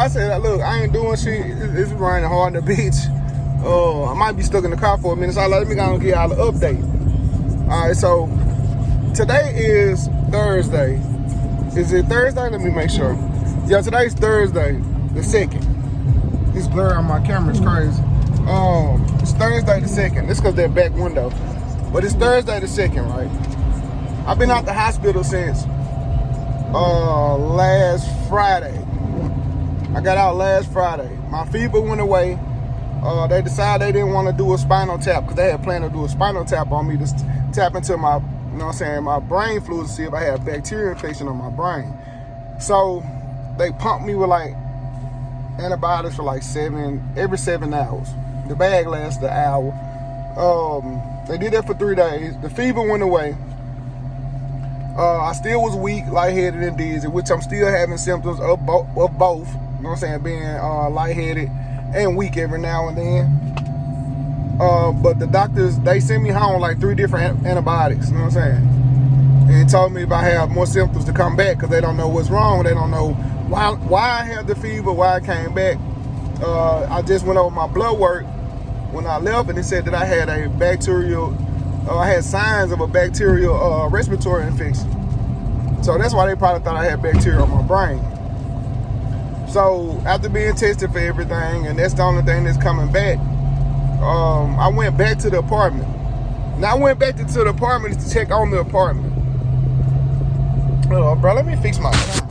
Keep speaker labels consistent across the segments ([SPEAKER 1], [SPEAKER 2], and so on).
[SPEAKER 1] I said, look, I ain't doing shit. It's raining hard in the beach. I might be stuck in the car for a minute, so let me go and get y'all an update. All right, so today is Thursday. Is it Thursday? Let me make sure. Yeah, today's Thursday, the 2nd. This blur on my camera is crazy. It's Thursday the 2nd. This because that back window. But it's Thursday the 2nd, right? I've been out the hospital since last Friday. I got out last Friday. My fever went away. They decided they didn't want to do a spinal tap because they had planned to do a spinal tap on me to tap into my, you know what I'm saying, my brain fluid to see if I had bacteria infection on my brain. So they pumped me with like antibiotics for like every 7 hours. The bag lasted an hour. They did that for 3 days. The fever went away. I still was weak, lightheaded, and dizzy, which I'm still having symptoms of both. You know what I'm saying? Being lightheaded and weak every now and then. But the doctors, they sent me home like 3 different antibiotics, you know what I'm saying? And told me if I have more symptoms to come back because they don't know what's wrong. They don't know why I had the fever, why I came back. I just went over my blood work when I left, and it said that I had a bacterial, I had signs of a bacterial respiratory infection. So that's why they probably thought I had bacteria on my brain. So after being tested for everything, and that's the only thing that's coming back, I went back to the apartment. Now I went back to the apartment to check on the apartment. Oh, bro, let me fix my camera.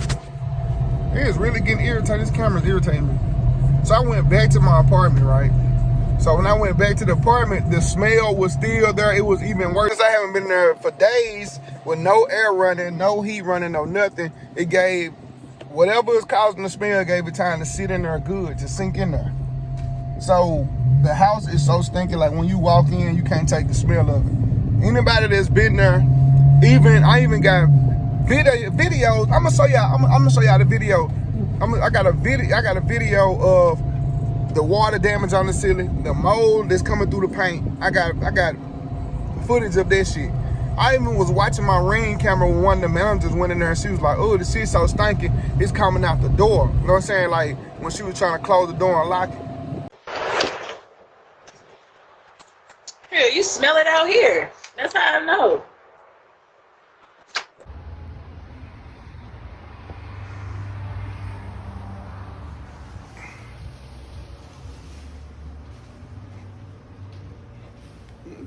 [SPEAKER 1] It is really getting irritated. This camera's irritating me. So I went back to my apartment, right? So when I went back to the apartment, the smell was still there. It was even worse. I haven't been there for days with no air running, no heat running, no nothing. It gave whatever was causing the smell, gave it time to sit in there good, to sink in there. So the house is so stinky, like when you walk in, you can't take the smell of it. Anybody that's been there, I even got videos. I'm gonna show y'all the video. I got a video of the water damage on the ceiling, the mold that's coming through the paint. I got footage of that shit. I even was watching my Ring camera when one of the managers went in there and she was like, oh, the shit's so stinky, it's coming out the door. You know what I'm saying? Like when she was trying to close the door and lock it.
[SPEAKER 2] Yeah, you smell it out here. That's how I know.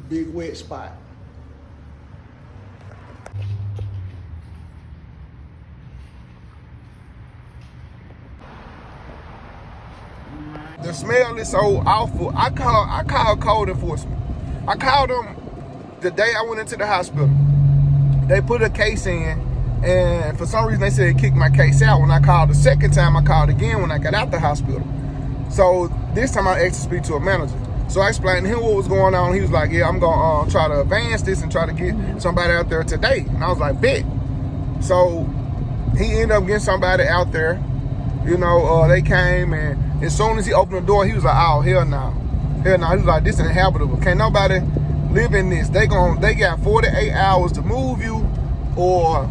[SPEAKER 1] Big wet spot. The smell is so awful. I called code enforcement. I called them the day I went into the hospital. They put a case in, and for some reason they said it kicked my case out. When I called the second time, I called again when I got out the hospital. So this time I asked to speak to a manager. So I explained to him what was going on. He was like, yeah, I'm going to try to advance this and try to get somebody out there today. And I was like, bet. So he ended up getting somebody out there. You know, they came, and as soon as he opened the door, he was like, oh, hell no. Hell no. He was like, this is inhabitable. Can't nobody live in this. They got 48 hours to move you or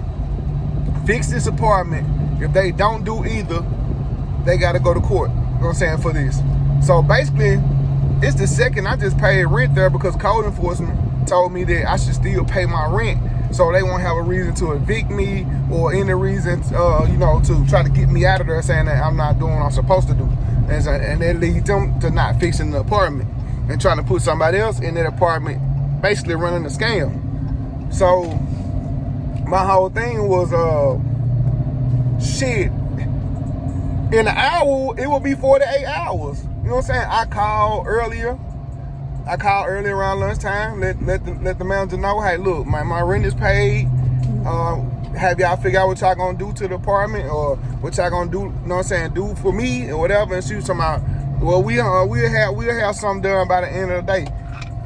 [SPEAKER 1] fix this apartment. If they don't do either, they got to go to court. You know what I'm saying, for this. So basically, it's the second I just paid rent there because code enforcement told me that I should still pay my rent, so they won't have a reason to evict me or any reason, you know, to try to get me out of there, saying that I'm not doing what I'm supposed to do, and that leads them to not fixing the apartment and trying to put somebody else in that apartment, basically running a scam. So my whole thing was, shit. In an hour, it will be 48 hours. You know what I'm saying? I called earlier around lunchtime. Let the manager know, hey, look, my rent is paid. Have y'all figure out what y'all gonna do to the apartment, or what y'all gonna do? You know what I'm saying? Do for me or whatever. And she was talking about, well, we'll have something done by the end of the day.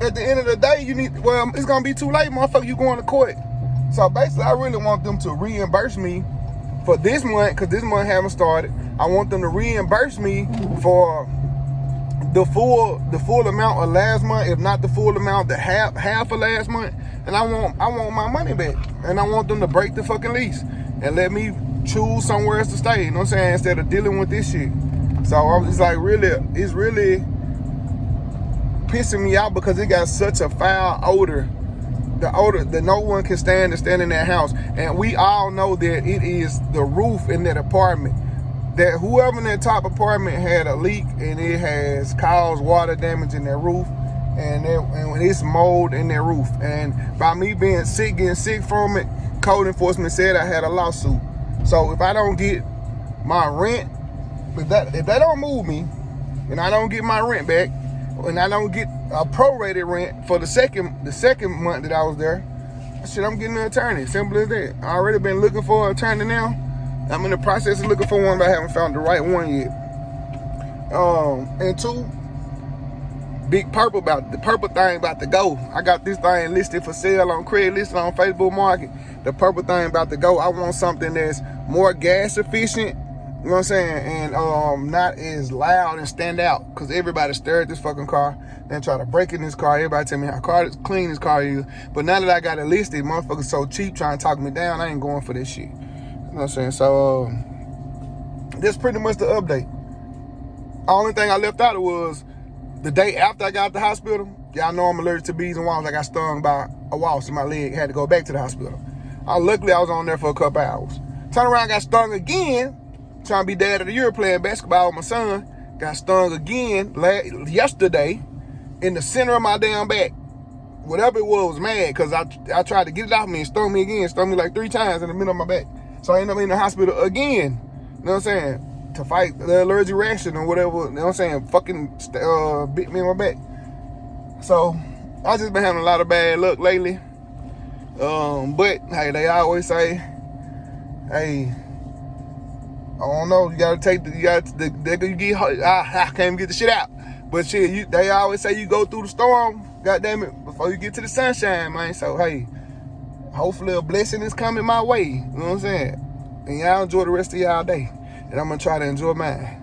[SPEAKER 1] At the end of the day, it's gonna be too late, motherfucker. You going to court. So basically, I really want them to reimburse me for this month, because this month haven't started. I want them to reimburse me for the full amount of last month, if not the full amount, the half of last month. And I want my money back. And I want them to break the fucking lease and let me choose somewhere else to stay. You know what I'm saying? Instead of dealing with this shit. So it's like it's really pissing me out because it got such a foul odor. The odor that no one can stand to stand in that house. And we all know that it is the roof in that apartment. That whoever in that top apartment had a leak and it has caused water damage in their roof. And it's mold in their roof. And by me being sick, getting sick from it, code enforcement said I had a lawsuit. So if I don't get my rent, if they don't move me, and I don't get my rent back, and I don't get a prorated rent for the second month that I was there, shit, I'm getting an attorney. Simple as that. I already been looking for an attorney now. I'm in the process of looking for one, but I haven't found the right one yet. And two, big purple thing about to go. I got this thing listed for sale on Craigslist on Facebook Market. The purple thing about to go. I want something that's more gas efficient. You know what I'm saying? And not as loud and stand out. Because everybody stared at this fucking car. Then try to break in this car. Everybody tell me how clean this car is. But now that I got it listed, motherfuckers so cheap trying to talk me down, I ain't going for this shit. You know what I'm saying? So, that's pretty much the update. Only thing I left out was the day after I got out the hospital. Y'all know I'm allergic to bees and wasps. I got stung by a wasp in my leg. Had to go back to the hospital. Luckily, I was on there for a couple hours. Turn around, got stung again. Trying to be dad of the year playing basketball with my son. Got stung again yesterday in the center of my damn back. Whatever it was mad because I tried to get it off me and stung me again. Stung me like 3 times in the middle of my back. So I ended up in the hospital again. You know what I'm saying? To fight the allergic reaction or whatever. You know what I'm saying? Fucking bit me in my back. So I just been having a lot of bad luck lately. But hey, they always say, hey, I don't know. You gotta I can't even get the shit out. But shit, they always say you go through the storm, goddamn it, before you get to the sunshine, man. So hey, hopefully a blessing is coming my way. You know what I'm saying? And y'all enjoy the rest of y'all day, and I'm gonna try to enjoy mine.